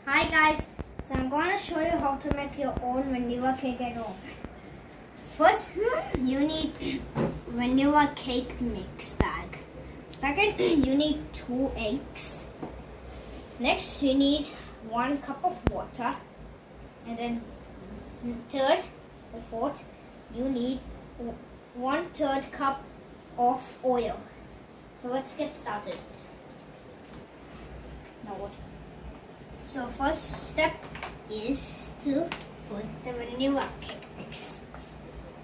Hi guys, so I'm going to show you how to make your own vanilla cake at home. First, you need vanilla cake mix bag. Second, you need 2 eggs. Next, you need 1 cup of water. And then third or fourth, you need 1/3 cup of oil. So let's get started. Now what? So first step is to put the vanilla cake mix.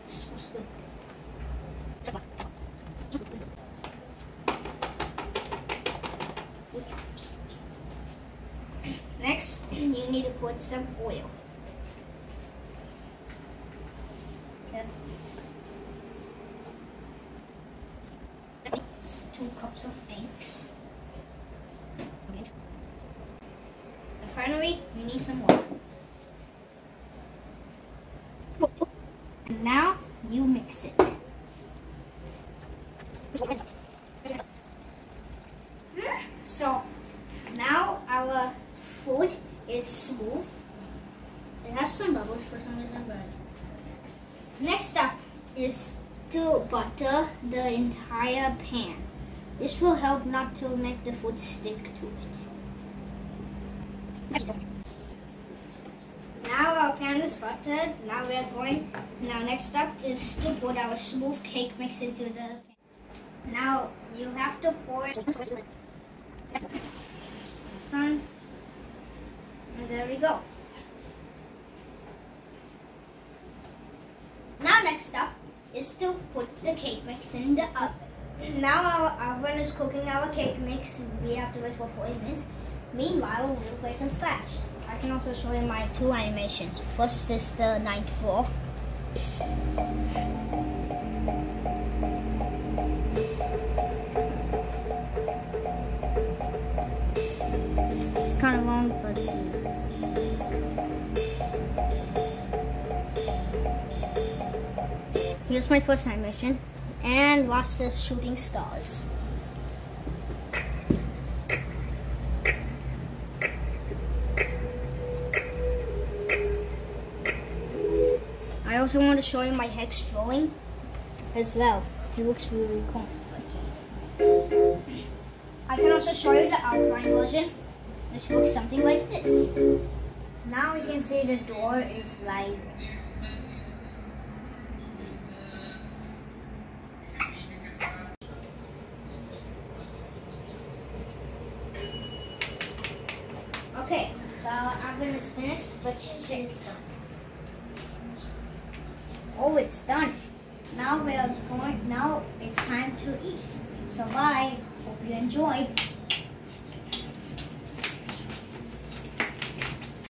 It smells good. Next, you need to put some oil. It's 2 cups of eggs. And finally, you need some water. And now you mix it. So now our food is smooth. It has some bubbles for some reason, but next step is to butter the entire pan. This will help not to make the food stick to it. Now our pan is buttered. Now next step is to put our smooth cake mix into the pan. Now you have to pour it. And there we go. Now next step is to put the cake mix in the oven. Now our oven is cooking our cake mix. We have to wait for 40 minutes. Meanwhile, we'll play some Scratch. I can also show you my 2 animations. First is the ninth floor. Kind of long, but here's my first animation. And last is shooting stars. I also want to show you my hex drawing as well. It looks really cool. I can also show you the outline version, which looks something like this. Now we can see the door is rising. Okay, so our oven is finished, but shit is done. Oh, it's done. Now it's time to eat. So bye. Hope you enjoyed.